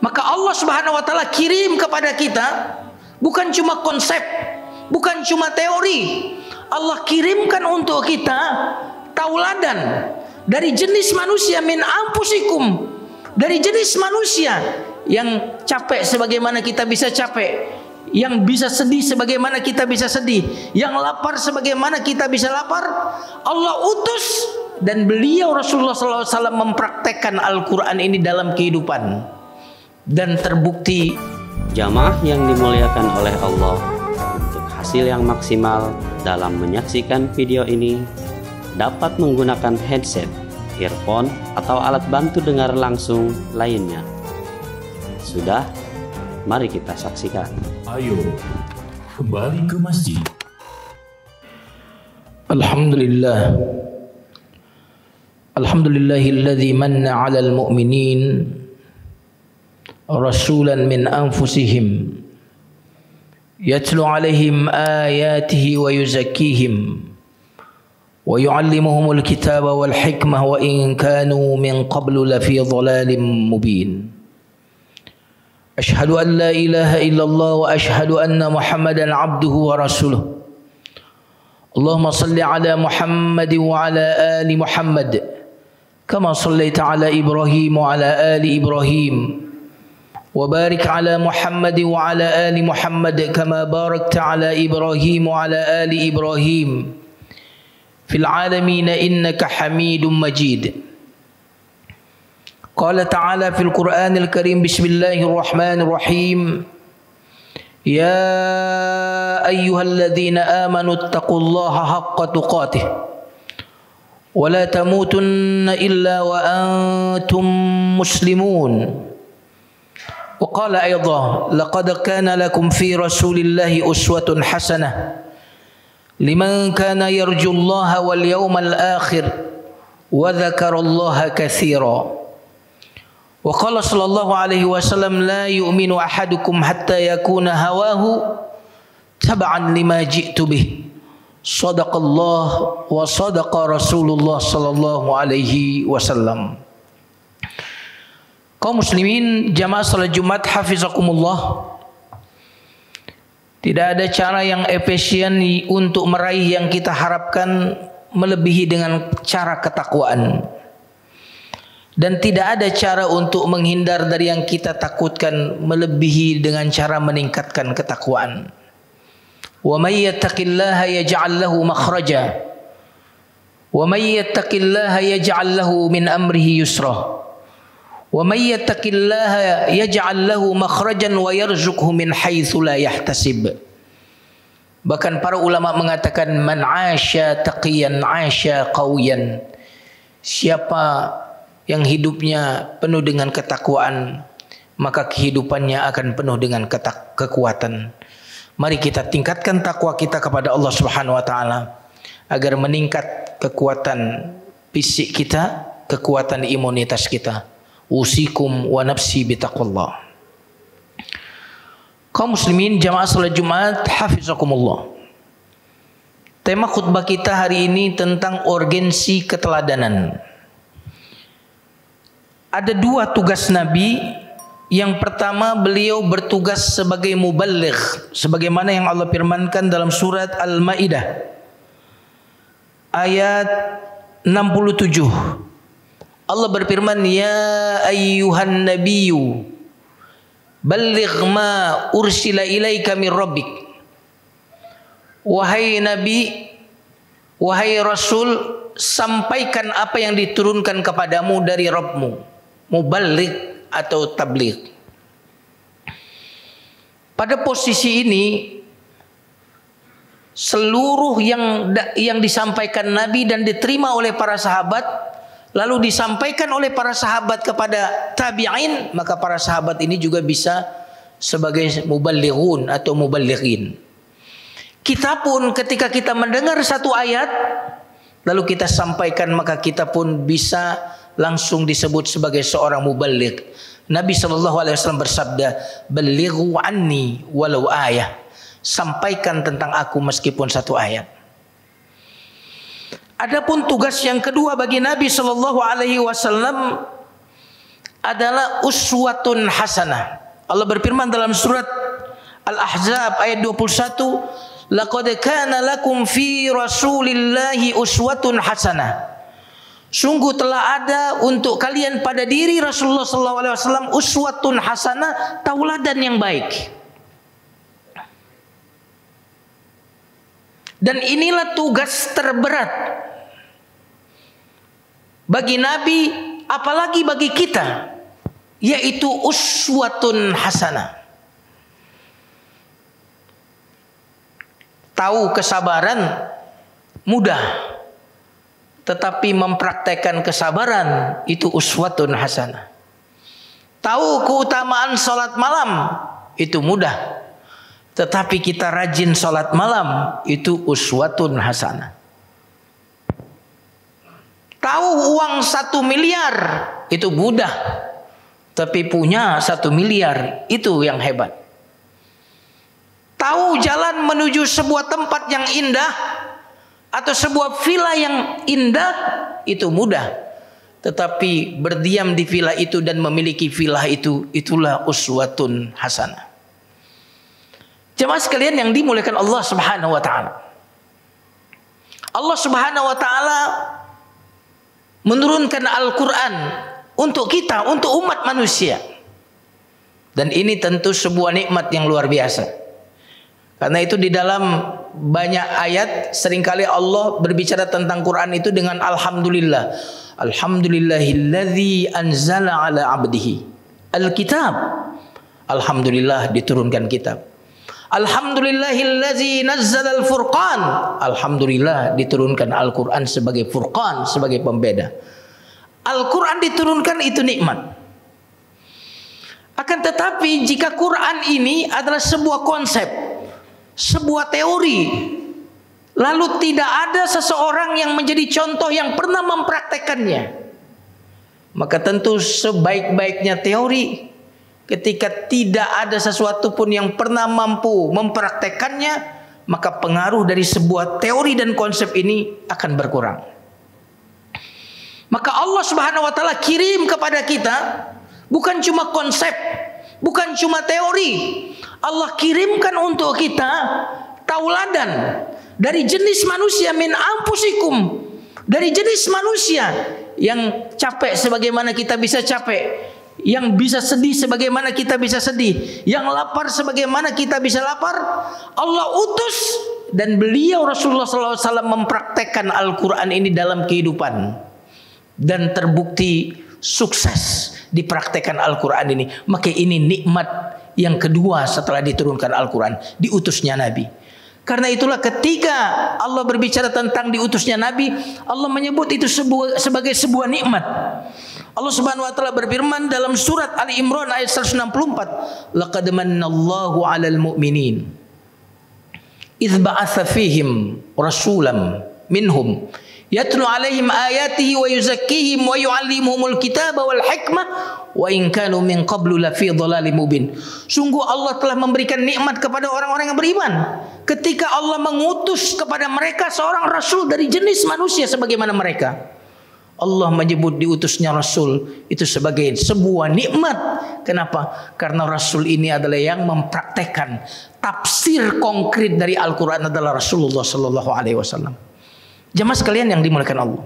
Maka Allah Subhanahu wa taala kirim kepada kita bukan cuma konsep, bukan cuma teori. Allah kirimkan untuk kita tauladan dari jenis manusia, min anfusikum, dari jenis manusia yang capek sebagaimana kita bisa capek, yang bisa sedih sebagaimana kita bisa sedih, yang lapar sebagaimana kita bisa lapar. Allah utus dan beliau Rasulullah SAW mempraktekkan Al-Quran ini dalam kehidupan, dan terbukti jamaah yang dimuliakan oleh Allah. Untuk hasil yang maksimal dalam menyaksikan video ini, dapat menggunakan headset, earphone, atau alat bantu dengar langsung lainnya. Sudah, mari kita saksikan. Ayo, kembali ke masjid. Alhamdulillah. Alhamdulillahilladzi manna 'alal mu'minin rasulan min anfusihim yatlu 'alaihim ayatihi wa yuzakkihim wa yu'allimuhumul kitaba wal hikmah wa in kanu min qablu lafi dhalalin mubin. Ashhadu an la ilaha illallah wa ashhadu anna Muhammadan 'abduhu wa rasuluh. Allahumma salli ala Muhammad wa ala ali Muhammad kama sallaita ala Ibrahim wa ala ali Ibrahim wa barik ala Muhammad wa ala ali Muhammad kama barakta ala Ibrahim wa ala ali Ibrahim fil alamin innaka Hamidum Majid. Qala ta'ala fil Qur'anil Karim, bismillahirrahmanirrahim, ya ayyuhalladzina amanu ittaqullaha haqqa tuqatih wa la tamutunna illa wa antum muslimun. Wa qala aidan, laqad kana lakum fi rasulillahi uswatun hasanah liman kana yarjullaha wal yawmal akhir wa dzakarallaha katsira. Wa qala sallallahu alaihi wasallam, la yu'minu ahadukum hatta yakuna hawahu tab'an lima ji'tu bih. Sadaqallah wa sadaqa Rasulullah sallallahu alaihi wasallam. Kaum muslimin jamaah salat Jumat hafizakumullah, tidak ada cara yang efisien untuk meraih yang kita harapkan melebihi dengan cara ketakwaan. Dan tidak ada cara untuk menghindar dari yang kita takutkan melebihi dengan cara meningkatkan ketakwaan. Wa may yattaqillaha yaj'al lahu makhraja wa may yattaqillaha yaj'al lahu min amrihi yusra wa may yattaqillaha yaj'al lahu makhrajan wa yarzuqhu min haitsu la yahtasib. Bahkan para ulama mengatakan, man 'asha taqiyan 'asha qawiyan. Siapa yang hidupnya penuh dengan ketakwaan, maka kehidupannya akan penuh dengan kekuatan. Mari kita tingkatkan takwa kita kepada Allah Subhanahu wa taala agar meningkat kekuatan fisik kita, kekuatan imunitas kita. Usikum wa nafsi bitaqwallah. Kaum muslimin jamaah salat Jumat hafizakumullah. Tema khutbah kita hari ini tentang urgensi keteladanan. Ada dua tugas Nabi. Yang pertama, beliau bertugas sebagai muballigh, sebagaimana yang Allah firmankan dalam surat Al-Maidah ayat 67. Allah berfirman, ya ayyuhan nabiyyu balligh ma ursila ilaika min rabbik. Wahai Nabi, wahai Rasul, sampaikan apa yang diturunkan kepadamu dari Rabbmu. Muballigh atau tabligh. Pada posisi ini, seluruh yang disampaikan Nabi dan diterima oleh para sahabat, lalu disampaikan oleh para sahabat kepada tabi'in, maka para sahabat ini juga bisa sebagai muballighun atau muballighin. Kita pun ketika kita mendengar satu ayat lalu kita sampaikan, maka kita pun bisa langsung disebut sebagai seorang muballigh. Nabi SAW bersabda, "Ballighu anni walau ayah." Sampaikan tentang aku meskipun satu ayat. Adapun tugas yang kedua bagi Nabi SAW adalah uswatun hasanah. Allah berfirman dalam surat Al-Ahzab ayat 21, laqad kana lakum fi rasulillahi uswatun hasanah. Sungguh telah ada untuk kalian pada diri Rasulullah SAW uswatun hasanah, tauladan yang baik. Dan inilah tugas terberat bagi Nabi, apalagi bagi kita, yaitu uswatun hasanah. Tahu kesabaran mudah, tetapi mempraktekkan kesabaran itu uswatun hasanah. Tahu keutamaan salat malam itu mudah, tetapi kita rajin salat malam itu uswatun hasanah. Tahu uang 1 miliar itu mudah, tapi punya 1 miliar itu yang hebat. Tahu jalan menuju sebuah tempat yang indah atau sebuah villa yang indah itu mudah, tetapi berdiam di villa itu dan memiliki villa itu, itulah uswatun hasanah. Jemaah sekalian yang dimuliakan Allah Subhanahu wa taala. Allah Subhanahu wa taala menurunkan Al-Qur'an untuk kita, untuk umat manusia. Dan ini tentu sebuah nikmat yang luar biasa. Karena itu di dalam banyak ayat seringkali Allah berbicara tentang Quran itu dengan alhamdulillah. Alhamdulillahilladzi anzala ala abdihi al-kitab. Alhamdulillah diturunkan kitab. Alhamdulillahilladzi nazzala al-furqan. Alhamdulillah diturunkan Al-Quran sebagai furqan, sebagai pembeda. Al-Quran diturunkan itu nikmat. Akan tetapi jika Quran ini adalah sebuah konsep, sebuah teori, lalu tidak ada seseorang yang menjadi contoh yang pernah mempraktekannya, maka tentu sebaik-baiknya teori, ketika tidak ada sesuatu pun yang pernah mampu mempraktekannya, maka pengaruh dari sebuah teori dan konsep ini akan berkurang. Maka Allah Subhanahu wa taala kirim kepada kita bukan cuma konsep, bukan cuma teori. Allah kirimkan untuk kita tauladan dari jenis manusia, min anfusikum, dari jenis manusia yang capek sebagaimana kita bisa capek, yang bisa sedih sebagaimana kita bisa sedih, yang lapar sebagaimana kita bisa lapar. Allah utus dan beliau Rasulullah SAW mempraktekkan Al-Quran ini dalam kehidupan dan terbukti sukses dipraktekkan Al-Quran ini. Maka ini nikmat yang kedua setelah diturunkan Al-Quran, diutusnya Nabi. Karena itulah ketika Allah berbicara tentang diutusnya Nabi, Allah menyebut itu sebagai sebuah nikmat. Allah Subhanahu wa taala berfirman dalam surat Ali Imran ayat 164, laqad mannallahu 'alal mu'minin idz ba'atsa fihim rasulan minhum yatlu 'alaihim ayatihi wa yuzakkihim wa yu'allimuhumul kitaba wal hikmah wa in kanu min qablu lafi dhalalin mubin. Sungguh Allah telah memberikan nikmat kepada orang-orang yang beriman ketika Allah mengutus kepada mereka seorang rasul dari jenis manusia sebagaimana mereka. Allah menyebut diutusnya Rasul itu sebagai sebuah nikmat. Kenapa? Karena Rasul ini adalah yang mempraktekkan tafsir konkret dari Al-Quran adalah Rasulullah Sallallahu Alaihi Wasallam. Jemaah sekalian yang dimuliakan Allah,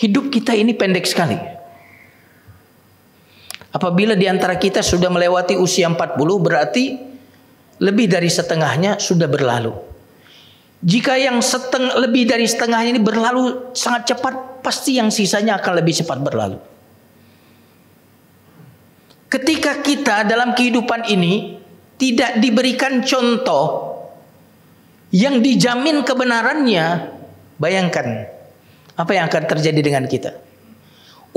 hidup kita ini pendek sekali. Apabila di antara kita sudah melewati usia 40, berarti lebih dari setengahnya sudah berlalu. Jika yang lebih dari setengahnya ini berlalu sangat cepat, pasti yang sisanya akan lebih cepat berlalu. Ketika kita dalam kehidupan ini tidak diberikan contoh yang dijamin kebenarannya, bayangkan apa yang akan terjadi dengan kita.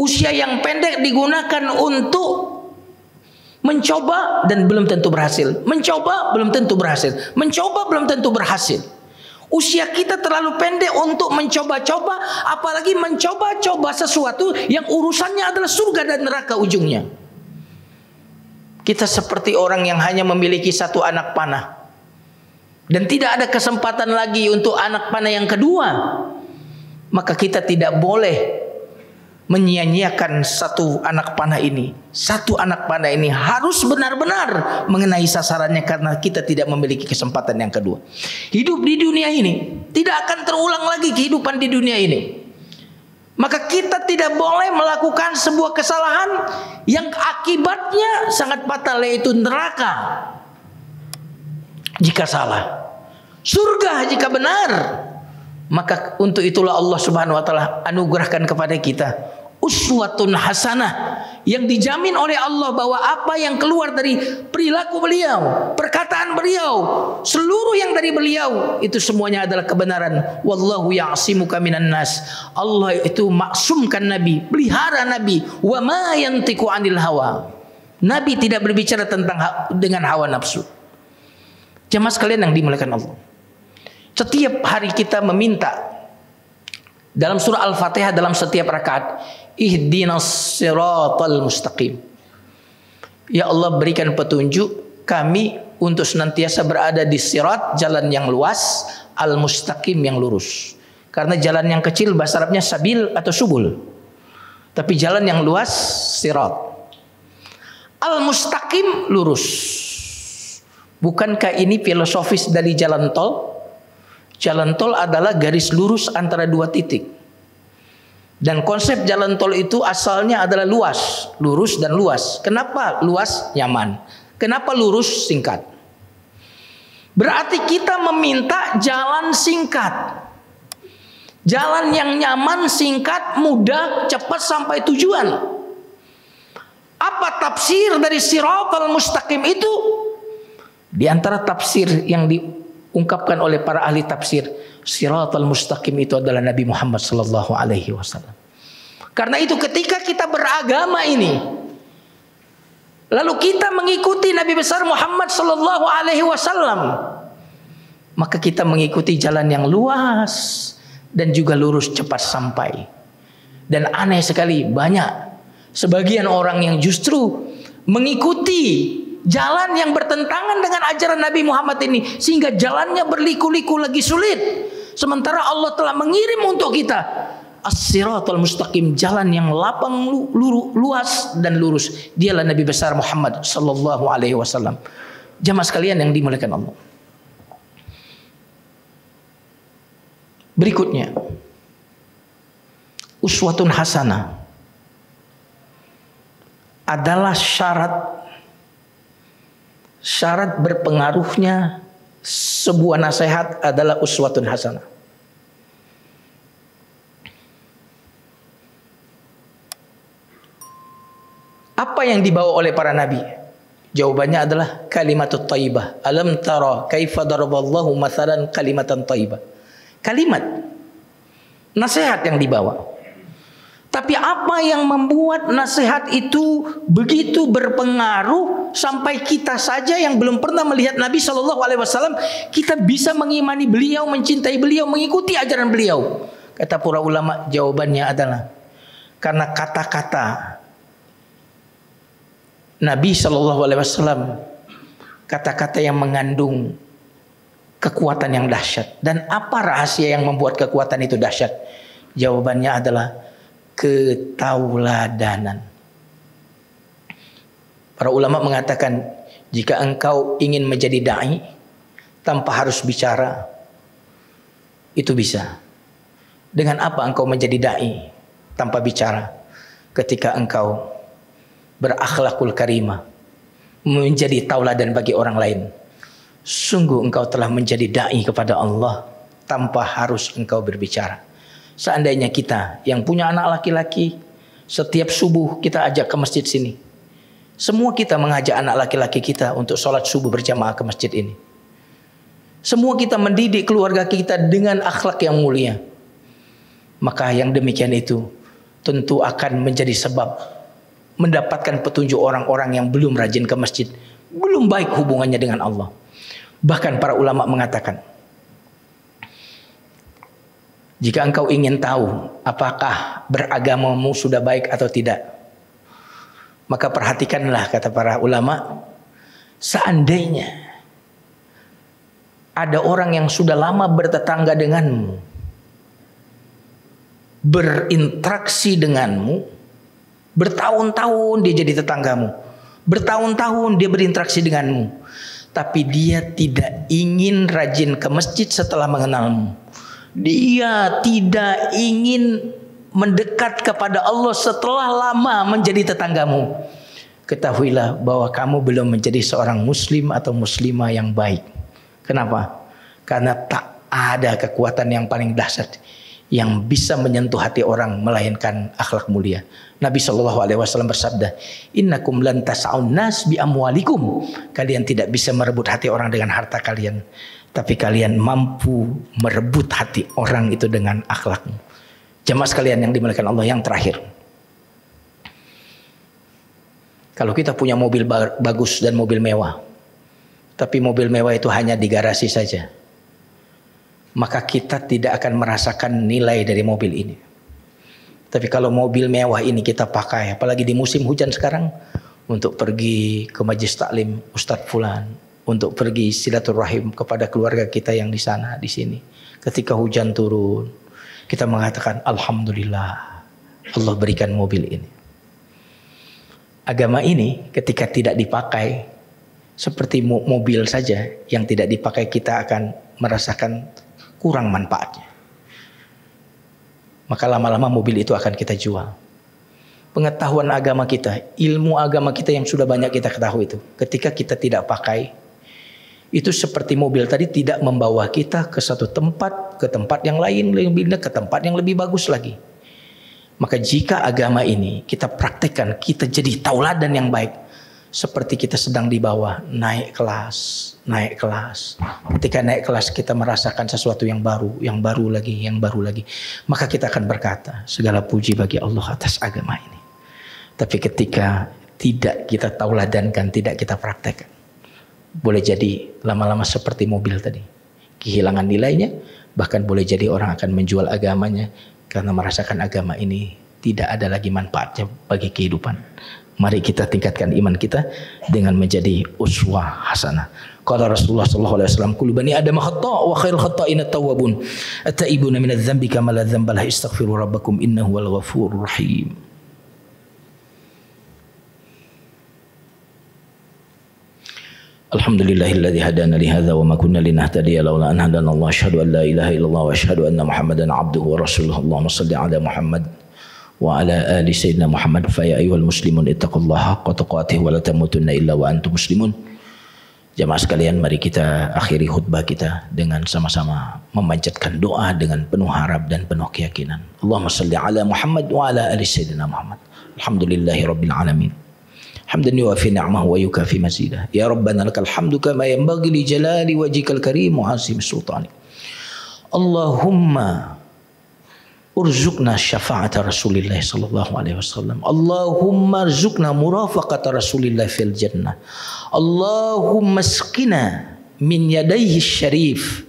Usia yang pendek digunakan untuk mencoba dan belum tentu berhasil. Mencoba belum tentu berhasil. Mencoba belum tentu berhasil. Usia kita terlalu pendek untuk mencoba-coba, apalagi mencoba-coba sesuatu yang urusannya adalah surga dan neraka ujungnya. Kita seperti orang yang hanya memiliki satu anak panah dan tidak ada kesempatan lagi untuk anak panah yang kedua. Maka kita tidak boleh menyia-nyiakan satu anak panah ini. Satu anak panah ini harus benar-benar mengenai sasarannya karena kita tidak memiliki kesempatan yang kedua. Hidup di dunia ini tidak akan terulang lagi kehidupan di dunia ini. Maka kita tidak boleh melakukan sebuah kesalahan yang akibatnya sangat fatal, yaitu neraka jika salah, surga jika benar. Maka untuk itulah Allah Subhanahu wa taala anugerahkan kepada kita uswatun hasanah yang dijamin oleh Allah bahwa apa yang keluar dari perilaku beliau, perkataan beliau, seluruh yang dari beliau itu semuanya adalah kebenaran. Wallahu ya'simuka minan nas. Allah itu maksumkan Nabi, pelihara Nabi. Wa ma yantiqu 'anil hawa. Nabi tidak berbicara dengan hawa nafsu. Jemaah sekalian yang dimuliakan Allah, setiap hari kita meminta dalam surah Al-Fatihah dalam setiap rakaat, ihdinas siratal mustaqim. Ya Allah, berikan petunjuk kami untuk senantiasa berada di sirat, jalan yang luas, al-mustaqim yang lurus. Karena jalan yang kecil bahasa Arabnya sabil atau subul. Tapi jalan yang luas sirat. Al-mustaqim lurus. Bukankah ini filosofis dari jalan tol? Jalan tol adalah garis lurus antara dua titik. Dan konsep jalan tol itu asalnya adalah luas, lurus dan luas. Kenapa luas? Nyaman. Kenapa lurus? Singkat. Berarti kita meminta jalan singkat. Jalan yang nyaman, singkat, mudah, cepat sampai tujuan. Apa tafsir dari siratal mustaqim itu? Di antara tafsir yang diungkapkan oleh para ahli tafsir, siratal mustaqim itu adalah Nabi Muhammad sallallahu alaihi wasallam. Karena itu ketika kita beragama ini, lalu kita mengikuti Nabi besar Muhammad sallallahu alaihi wasallam, maka kita mengikuti jalan yang luas dan juga lurus, cepat sampai. Dan aneh sekali, banyak sebagian orang yang justru mengikuti jalan yang bertentangan dengan ajaran Nabi Muhammad ini, sehingga jalannya berliku-liku lagi sulit. Sementara Allah telah mengirim untuk kita as-siratal mustaqim, jalan yang lapang, luas dan lurus. Dialah Nabi besar Muhammad sallallahu alaihi wasallam. Jamaah sekalian yang dimuliakan Allah. Berikutnya, uswatun hasanah adalah syarat berpengaruhnya sebuah nasihat adalah uswatun hasanah. Apa yang dibawa oleh para nabi? Jawabannya adalah kalimatut thayyibah. Alam tara kaifa daraballahu mathalan kalimatan thayyibah. Kalimat nasihat yang dibawa. Tapi apa yang membuat nasihat itu begitu berpengaruh sampai kita saja yang belum pernah melihat Nabi Shallallahu Alaihi Wasallam, kita bisa mengimani beliau, mencintai beliau, mengikuti ajaran beliau? Kata para ulama, jawabannya adalah karena kata-kata Nabi Shallallahu Alaihi Wasallam, kata-kata yang mengandung kekuatan yang dahsyat. Dan apa rahasia yang membuat kekuatan itu dahsyat? Jawabannya adalah ketauladanan. Para ulama mengatakan, jika engkau ingin menjadi dai tanpa harus bicara, itu bisa. Dengan apa engkau menjadi dai tanpa bicara? Ketika engkau berakhlakul karimah, menjadi tauladan bagi orang lain, sungguh engkau telah menjadi dai kepada Allah tanpa harus engkau berbicara. Seandainya kita yang punya anak laki-laki, setiap subuh kita ajak ke masjid sini. Semua kita mengajak anak laki-laki kita untuk sholat subuh berjamaah ke masjid ini. Semua kita mendidik keluarga kita dengan akhlak yang mulia. Maka yang demikian itu tentu akan menjadi sebab mendapatkan petunjuk orang-orang yang belum rajin ke masjid, belum baik hubungannya dengan Allah. Bahkan para ulama mengatakan, jika engkau ingin tahu apakah beragamamu sudah baik atau tidak, maka perhatikanlah, kata para ulama, seandainya ada orang yang sudah lama bertetangga denganmu, berinteraksi denganmu, bertahun-tahun dia jadi tetanggamu, bertahun-tahun dia berinteraksi denganmu, tapi dia tidak ingin rajin ke masjid setelah mengenalmu. Dia tidak ingin mendekat kepada Allah setelah lama menjadi tetanggamu. Ketahuilah bahwa kamu belum menjadi seorang muslim atau muslimah yang baik. Kenapa? Karena tak ada kekuatan yang paling dahsyat yang bisa menyentuh hati orang melainkan akhlak mulia. Nabi SAW bersabda, innakum lan tas'aun nas bi amwalikum. Kalian tidak bisa merebut hati orang dengan harta kalian, tapi kalian mampu merebut hati orang itu dengan akhlakmu. Jemaah sekalian yang dimuliakan Allah, yang terakhir, kalau kita punya mobil bagus dan mobil mewah, tapi mobil mewah itu hanya di garasi saja, maka kita tidak akan merasakan nilai dari mobil ini. Tapi kalau mobil mewah ini kita pakai, apalagi di musim hujan sekarang, untuk pergi ke majelis taklim Ustadz Fulan, untuk pergi silaturahim kepada keluarga kita yang di sana, di sini. Ketika hujan turun, kita mengatakan alhamdulillah Allah berikan mobil ini. Agama ini ketika tidak dipakai seperti mobil saja, yang tidak dipakai kita akan merasakan kurang manfaatnya. Maka lama-lama mobil itu akan kita jual. Pengetahuan agama kita, ilmu agama kita yang sudah banyak kita ketahui itu, ketika kita tidak pakai, itu seperti mobil tadi tidak membawa kita ke satu tempat, ke tempat yang lain, ke tempat yang lebih bagus lagi. Maka jika agama ini kita praktekkan, kita jadi tauladan yang baik, seperti kita sedang di bawah, naik kelas, naik kelas. Ketika naik kelas kita merasakan sesuatu yang baru lagi, yang baru lagi. Maka kita akan berkata, segala puji bagi Allah atas agama ini. Tapi ketika tidak kita tauladankan, tidak kita praktekkan, boleh jadi lama-lama seperti mobil tadi, kehilangan nilainya. Bahkan boleh jadi orang akan menjual agamanya karena merasakan agama ini tidak ada lagi manfaatnya bagi kehidupan. Mari kita tingkatkan iman kita dengan menjadi uswah hasanah. Qala Rasulullah sallallahu alaihi wasallam, kullu bani adam khata' wa khairul khata'ina at-tawwabun. At-ta'ibuna minadz dzambi kama la dzamba lahu, istaghfiru rabbakum innahu wal ghafurur rahim. Alhamdulillahilladzi hadana li hadza wa ma kunna linahtadiya laula an hadana Allah. Asyhadu an la ilaha illallah wa asyhadu anna Muhammadan abduhu wa rasuluhu. Allahumma shalli ala Muhammad wa ala ali sayyidina Muhammad. Fa ya ayyuhal muslimun ittaqullaha haqqa tuqatih wa la tamutunna illa wa antum muslimun. Jamaah sekalian, mari kita akhiri khutbah kita dengan sama-sama memanjatkan doa dengan penuh harap dan penuh keyakinan. Allahumma shalli ala Muhammad wa ala ali sayyidina Muhammad. Alhamdulillahi rabbil alamin. Hamdan yuwafi ni'amahu wa yukafi mazidah. Ya Rabbana lakal hamdu kama yanbaghi li jalali wajhikal karim wa azimi sultani. Allahumma urzuqna syafa'ata Rasulillah sallallahu alaihi wasallam. Allahumma arzuqna murafaqata Rasulillah fil jannah. Allahumma asqina min yadayhi syarif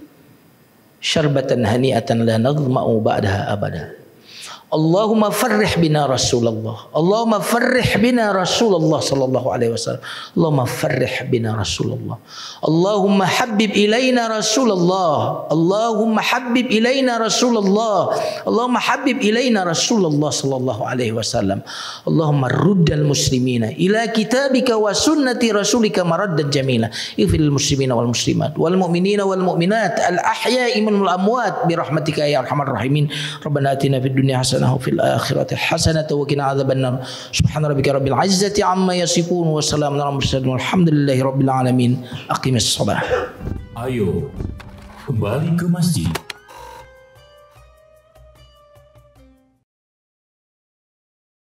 syarbatan hani'atan la nadhma'u ba'daha abada. Allahumma farrih bina Rasulullah. Allahumma farrih bina Rasulullah sallallahu alaihi wasallam. Allahumma farrih bina Rasulullah. Allahumma habib ilaina Rasulullah. Allahumma habib ilaina Rasulullah. Allahumma habib ilaina Rasulullah sallallahu alaihi wasallam. Allahumma ruddal muslimina ila kitabika wa sunnati rasulika maraddan jamila. Ighfiril muslimina wal muslimat wal mu'minina wal mu'minat al ahya'i minal amwat bi rahmatika ya arhamar rahimin. Rabbana atina fid dunya hasanah wa fil akhirati hasanah wa qina adzabannar. Subhana rabbika rabbil izzati amma yasifun wa salamun alal mursalin walhamdulillahi rabbil alamin. Aqimis shalah. Ayo kembali ke masjid.